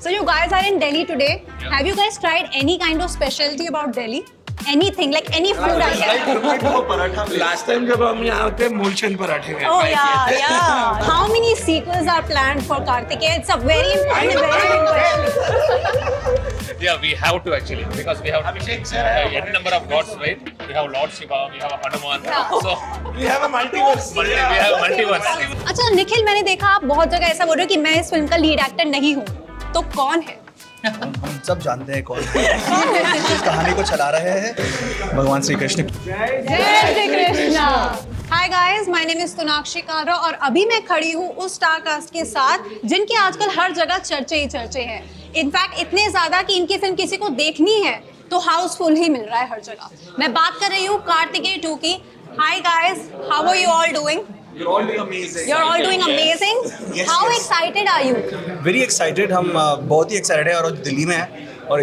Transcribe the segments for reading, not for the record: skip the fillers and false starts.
So you guys are in Delhi today. Yeah. Have you guys tried any kind of specialty about Delhi? Anything, like any food item? Last time जब हम यहाँ थे मूलचंद पराठे गए. Oh yeah. How many sequels are planned for Kartikeya? It's a very important, Yeah, we have to actually because we have n number of gods, right? We have Lord Shiva, we have Hanuman, so We have a multiverse. we have multiverse. अच्छा निखिल, मैंने देखा आप बहुत जगह ऐसा बोल रहे हो कि मैं इस फिल्म का लीड एक्टर नहीं हूँ, तो कौन है? हम सब जानते हैं कौन इस कहानी को चला रहे हैं, भगवान श्री कृष्ण. जय Shri Krishna. Hi guys, my name is Sonakshi कारा और अभी मैं खड़ी हूँ उस स्टार कास्ट के साथ जिनके आजकल हर जगह चर्चे ही चर्चे हैं. इनफैक्ट इतने ज्यादा कि इनकी फिल्म किसी को देखनी है तो हाउसफुल ही मिल रहा है हर जगह. मैं बात कर रही हूँ कार्तिकेय 2 की. Hi guys, how are you all doing? You're all doing amazing. You're all doing amazing. Yes, How yes. excited are you? Very excited. हम बहुत ही एक्साइटेड है और दिल्ली में है और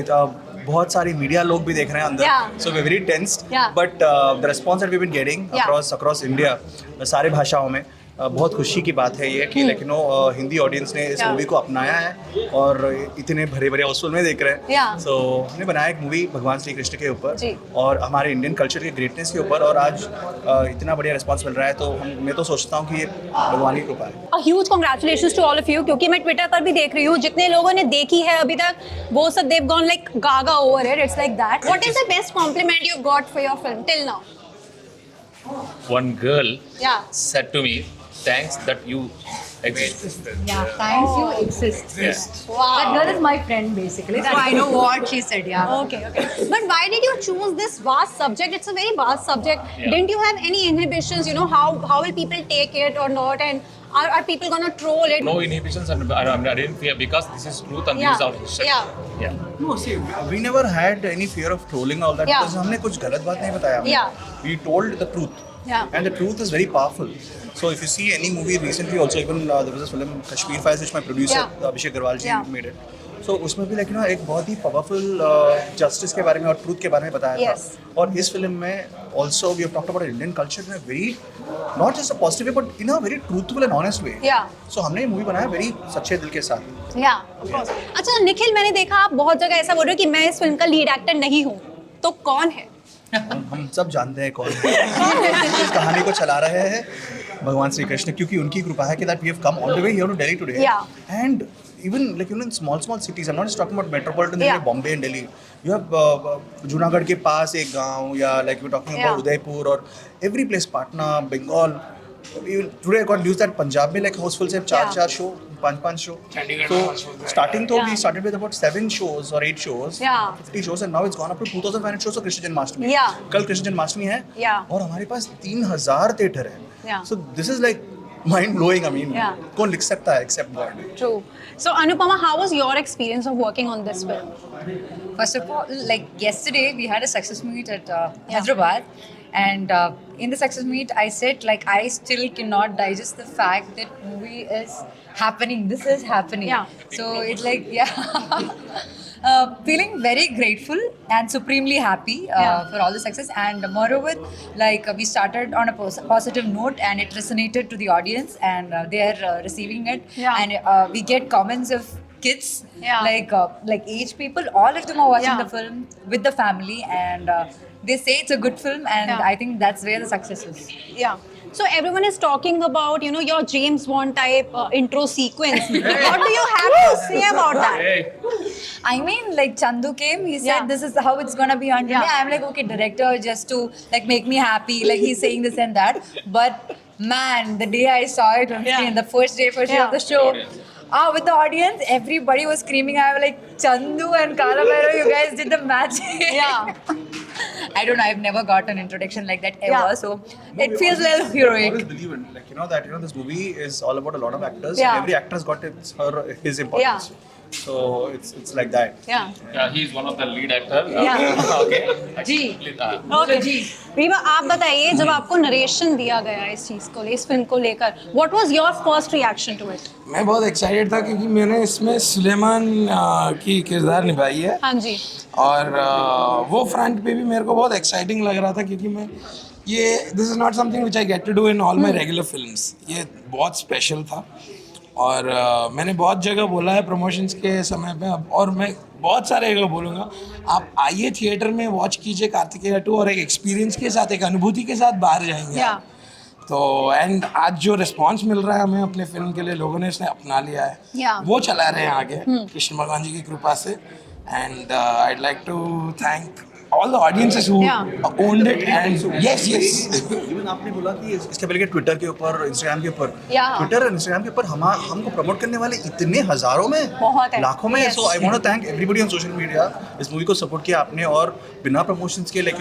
बहुत सारी मीडिया लोग भी देख रहे हैं अंदर. Yeah. So we very tensed. Yeah. But the response that we been getting Yeah. Across India सारे भाषाओं में बहुत खुशी की बात है ये कि लेकिन हिंदी ऑडियंस ने इस Yeah. मूवी को अपनाया है और इतने भरे भरे हाउसफुल में देख रहे हैं. Yeah. सो हमने बनाया एक मूवी भगवान श्री कृष्ण के ऊपर जी. और हमारे इंडियन कल्चर के ग्रेटनेस के ऊपर और आज इतना बढ़िया रिस्पॉन्स मिल रहा है तो मैं तो सोचता हूँ कि ये भगवान की कृपा है. A huge congratulations to all of you क्योंकि मैं ट्विटर पर भी देख रही हूँ जितने लोगों ने देखी है अभी तक वो सब they've gone like gaga over it. It's like that. What is the best compliment you got for your film till now? One girl Yeah. said to me, "Thanks that you exist." Yeah, thanks you exist. That Wow. girl is my friend basically. So I know what she said. Yeah. Okay. But why did you choose this vast subject? It's a very vast subject. Yeah. Didn't you have any inhibitions? You know, how will people take it or not? And are people gonna troll it? No inhibitions, and I didn't fear because this is truth and Yeah. this is our history. Yeah. Yeah. No, see, we never had any fear of trolling all that Yeah. because हमने कुछ गलत बात नहीं बताया. Yeah. We told the truth. Yeah. And the truth is very powerful. So if you see any movie recently also, even there was a film Kashmir Files which my producer Yeah. Abhishek Garwal ji Yeah. made it. So उसमें भी like एक बहुत ही powerful justice के बारे में और truth के बारे में बताया Yes. था. और इस film में also we have talked about Indian culture in a very not just a positive way but in a very truthful and honest way. Yeah. So हमने ये movie बनाया very सच्चे दिल के साथ. Yeah, of course. अच्छा निखिल, मैंने देखा आप बहुत जगह ऐसा बोल रहे हो कि मैं इस फिल्म का लीड एक्टर नहीं हूँ, तो कौन है? हम सब जानते हैं कौन इस कहानी को चला रहे हैं, भगवान श्री कृष्ण, क्योंकि उनकी कृपा है कि that we have come all the way here to Delhi today. Yeah. And even like in small cities, I'm not just talking about metropolitan Yeah. like Bombay and Delhi. You have Junagadh के पास एक गांव या like we're talking about Udaipur or every place, Patna, Bengal. Even today I got news that Punjab में like houseful से 4 show, 5 show. So starting तो we started with about 7 shows or 8 shows, Yeah. 50 shows, and now it's gone up to 2,500 shows for Krishna Janmashtami. Yeah. कल कृष्ण जन्माष्टमी है Yeah. और हमारे पास 3,000 theatre है. Yeah. So this is like mind blowing. I mean, Yeah. कौन लिख सकता है except God? True. So Anupama, how was your experience of working on this film? First of all, like yesterday, we had a success meet at Hyderabad, and in the success meet, I said like I still cannot digest the fact that movie is happening. This is happening. Yeah. So it's like feeling very grateful and supremely happy for all the success. And moreover, like we started on a positive note, and it resonated to the audience, and they are receiving it. Yeah. And we get comments of kids, Yeah. like age people, all of them are watching Yeah. the film with the family, and they say it's a good film, and Yeah. I think that's where the success is. Yeah. So everyone is talking about, you know, your James Bond type intro sequence. What do you have to say about that? I mean, like Chandu came, he said Yeah. this is how it's gonna be on Yeah. Monday. I'm like, okay, director, just to like make me happy, like he's saying this and that. But man, the day I saw it on Yeah. screen, the first day Yeah. of the show. With the audience, everybody was screaming. I was like, Chandu and Kala Bhairav, you guys did the magic. Yeah. I don't know, I've never got an introduction like that ever, Yeah. so it feels a little heroic. always believe in like that this movie is all about a lot of actors. Yeah. And every actor has got his importance. So it's like that. Yeah. Yeah, he is one of the lead actor. Yeah. Okay. Ji. Okay. Reema, आप बताइए, जब आपको narration दिया गया इस चीज को, इस फिल्म को लेकर, what was your first reaction to it? मैं बहुत एक्साइटेड था क्योंकि मैंने इसमें सुलेमान की किरदार निभाई है हाँ जी. और वो फ्रंट पे भी मेरे को बहुत एक्साइटिंग लग रहा था क्योंकि मैं ये this is not something which I get to do in all my regular films. ये बहुत स्पेशल था और मैंने बहुत जगह बोला है प्रमोशंस के समय पे अब, और मैं बहुत सारे जगह बोलूँगा, आप आइए थिएटर में वॉच कीजिए कार्तिकेय 2 और एक एक्सपीरियंस के साथ, एक अनुभूति के साथ बाहर जाएंगे Yeah. आप। तो एंड आज जो रिस्पांस मिल रहा है हमें अपने फिल्म के लिए, लोगों ने इसने अपना लिया है, Yeah. वो चला रहे हैं आगे कृष्ण भगवान जी की कृपा से। And I'd like to thank all the audiences who Yeah. owned it and yes even आपने बोला कि इसके पहले के ट्विटर के ऊपर, इंस्टाग्राम के ऊपर, Yeah. ट्विटर और इंस्टाग्राम के ऊपर हमको प्रमोट करने वाले इतने हज़ारों में, बहुत है। लाखों में। Yes. So I want to thank everybody on social media, इस मूवी को सपोर्ट किया आपने, और बिना प्रमोशंस के लाइक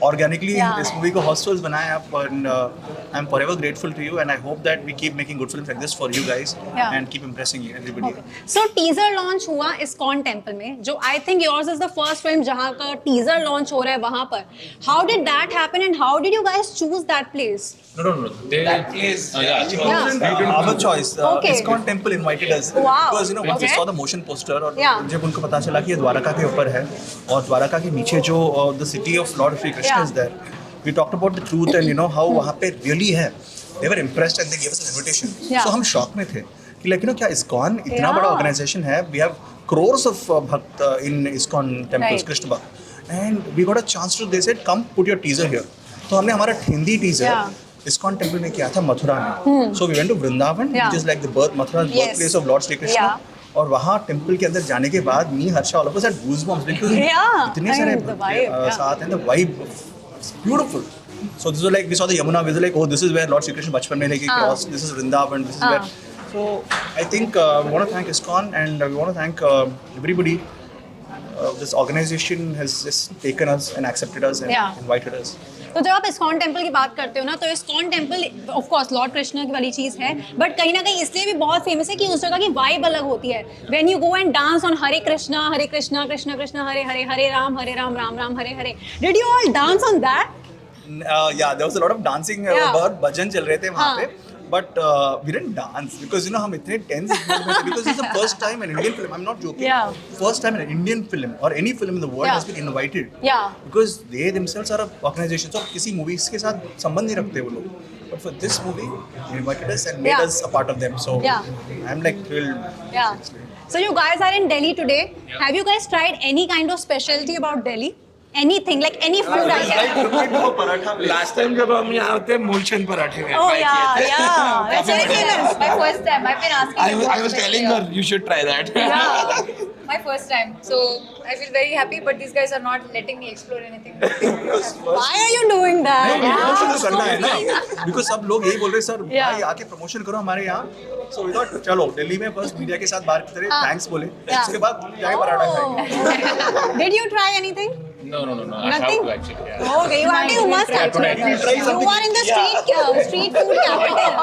ऑर्गेनिकली Yeah. इस मूवी को हाउसफुल्स बनाया आप, and I am forever grateful to you, and I hope that we keep making good films like this for you guys Yeah. And keep impressing everybody. So teaser launch हुआ ISKCON temple में, जो I think yours is the first film जहां का teaser launch हो रहा है वहां पर। How did that happen and how did you guys choose that place? No. that place. Yeah. Our choice. Okay. ISKCON Temple invited us. Wow. Because you know once we Okay. saw the motion poster और Yeah. जब उनको पता चला कि ये द्वारका के ऊपर है और द्वारका के नीचे जो the city of Lord Sri Krishna Yeah. is there. We talked about the truth and you know how वहाँ पे really है. They were impressed and they gave us an invitation. Yeah. So हम शॉक में थे कि like you know क्या ISKCON इतना Yeah. बड़ा organization है. We have crores of भक्त in ISKCON temples, Right. Krishna भक्त. And we got a chance to, they said come put your teaser here. तो हमने हमारा Hindi teaser Yeah. ISKCON temple में किया था मथुरा में। So we went to Vrindavan, Yeah. which is like the Mathura's Yes. birthplace of Lord Sri Krishna. Yeah. और वहाँ temple के अंदर जाने के बाद मी Harsha all of us had goosebumps because Yeah. इतने I सारे mean, the भक्त, vibe, yeah. साथ हैं, the vibe is beautiful. So this was like we saw the Yamuna, we were like, oh, this is where Lord Sri Krishna बचपन में लेके crossed. This is Vrindavan. This is where. So I think we want to thank ISKCON and we want to thank everybody. This organization has just taken us and accepted us and Yeah. invited us. तो जब आप ISKCON temple की बात करते हो ना, तो ISKCON temple of course Lord Krishna की वाली चीज़ है, बट कहीं ना कहीं इसलिए भी बहुत फेमस है कि उस जगह की वाइब अलग होती है। When you go and dance on Hare Krishna Krishna Krishna Hare Hare, Hare Ram Ram Ram Hare Hare, did you all dance on that? Yeah, there was a lot of dancing. Yeah. बहुत भजन चल रहे थे वहाँ हाँ. पे. But we didn't dance because you know हम इतने tense because it's the first time an Indian film. I'm not joking. Yeah. First time an Indian film or any film in the world Yeah. has been invited. Yeah. Because they themselves are a organization. So किसी movies के साथ संबंध नहीं रखते वो लोग. But for this movie, they invited us and made Yeah. us a part of them. So Yeah. I'm like thrilled. Yeah. So you guys are in Delhi today. Have you guys tried any kind of specialty about Delhi? Anything like any food item? Last time जब हम यहाँ थे मूलचंद पराठे में Oh try yeah, किए थे। yeah. That's very famous. My first time. I've been asking. I was telling her you should try that. Yeah. My first time. So I feel very happy, but these guys are not letting me explore anything. Why are you doing that? Promotion तो करना है ना because सब लोग यही बोल रहे sir Yeah. भाई आके प्रमोशन करो हमारे यहाँ सो वी थॉट चलो दिल्ली में बस मीडिया के साथ बात करें हाँ. थैंक्स बोले Yeah. उसके बाद जाके पराठा खाएंगे Did you try anything? No. I Nothing? have to actually. Yeah. Okay, you must actually. You are in the street food capital.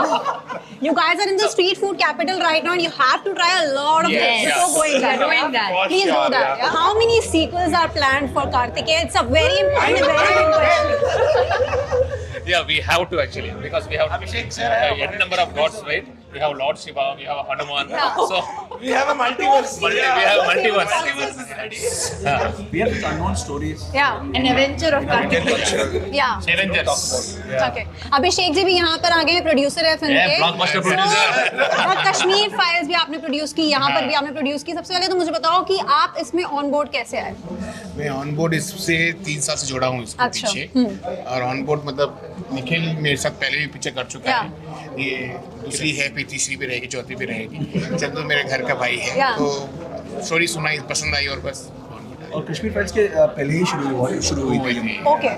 You guys are in the street food capital right now, and you have to try a lot of Yes. things Yeah. before going there. Doing that. Please do that. Yeah. How many sequels are planned for Kartikeya? It's a very important, very big question. Yeah, we have to actually because we have n number of gods, right? We have Lord Shiva, we have Hanuman, so We have a multiverse. we have multiverse. Multiverse is ready. we have unknown stories Yeah. An adventure of Kartikeya. Yeah. Avengers. Okay. Abhishek ji भी यहाँ पर आ गए हैं, producer है film Yeah, के। blockbuster producer. और Kashmir files भी आपने प्रोड्यूस की, यहाँ पर भी आपने प्रोड्यूस की। सबसे पहले तो मुझे बताओ कि आप इसमें ऑन बोर्ड कैसे आए? मैं ऑन बोर्ड इससे 3 साल से जुड़ा हूँ इसके अच्छा, पीछे और ऑन बोर्ड मतलब निखिल मेरे साथ पहले भी पिक्चर कर चुका है ये दूसरी है फिर तीसरी भी रहेगी चौथी भी रहेगी चंदू मेरे घर का भाई है Yeah. तो स्टोरी सुनाई पसंद आई और बस और कश्मीर फाइल्स के पहले ही शुरू हुई थी ओके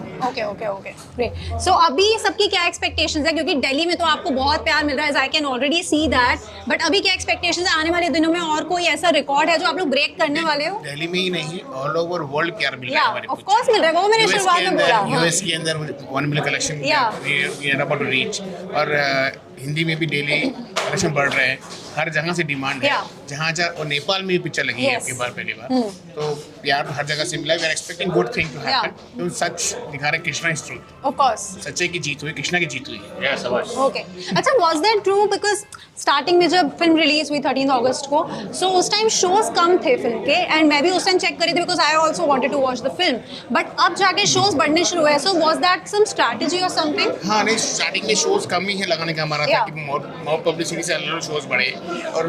ग्रेट। सो अभी सबकी क्या एक्सपेक्टेशंस है, क्योंकि दिल्ली में तो आपको बहुत प्यार मिल रहा है, I can already see that, but अभी क्या एक्सपेक्टेशंस है आने वाले दिनों में? और कोई ऐसा रिकॉर्ड है जो आप लोग ब्रेक करने वाले हो? दिल्ली में ही नहीं ऑल ओवर वर्ल्ड प्यार मिल रहा या है हमारे ऑफ कोर्स मिल रहा है, वो मैंने शुरुआत में बोला। यूएस के अंदर 1 million collection Yeah. We are about to reach और हिंदी में भी डेली कलेक्शन बढ़ रहे हैं हर जगह से डिमांड है। Yeah. जहाँ जहाँ और नेपाल में भी पिक्चर लगी है Yes. आपकी बार पहली बार, तो यार हर जगह से मिला। We are expecting good thing to happen. तो सच दिखा रहे Krishna is truth, of course. सच्चे की जीत हुई, कृष्णा की जीत हुई है। Yeah, शाबाश। ओके, अच्छा was that true? Because starting में जब फिल्म रिलीज हुई 13 अगस्त को, सो उस टाइम शोज कम थे फिल्म के, एंड मैं भी उस टाइम चेक करी थी because I also wanted to watch the film, but अब जाके शोज बढ़ने शुरू हुए। So was that some strategy और समथिंग? हाँ नहीं, स्टार्टिंग में शोज कम ही है लगाने का हमारा, Yeah. ताकि मोर पब्लिसिटी से अलग शोज बढ़े, और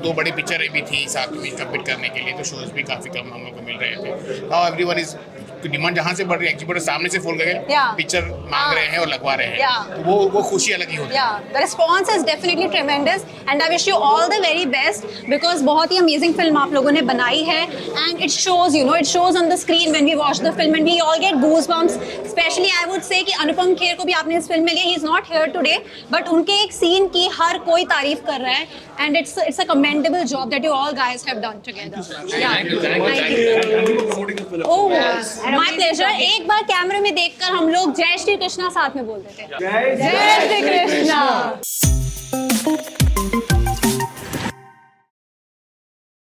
दो बड़े पिक्चरें भी थी साथ में कंपीट करने के लिए, तो शोज भी काफी कम हम लोग को मिल रहे थे। नाउ एवरीवन इज डिमांड जहाँ से बढ़ रही है, एग्जीबिटर सामने से फोन करके Yeah. पिक्चर मांग रहे हैं और लगवा रहे हैं, Yeah. तो वो खुशी अलग ही होती है। Yeah, the response is definitely tremendous and I wish you all the very best because बहुत ही amazing film आप लोगों ने बनाई है, and it shows, you know, it shows on the screen when we watch the film and we all get goosebumps. Especially I would say कि अनुपम खेर को भी आपने इस फिल्म में लिया, he is not here today, but उनके एक scene की हर कोई तारीफ कर रहा है, and it's a commendable job that you all guys have done together. Yeah. Thank you. Oh, my pleasure. एक बार कैमरे में देखकर हम लोग जय श्री कृष्णा साथ में बोल देते हैं। जय श्री कृष्णा।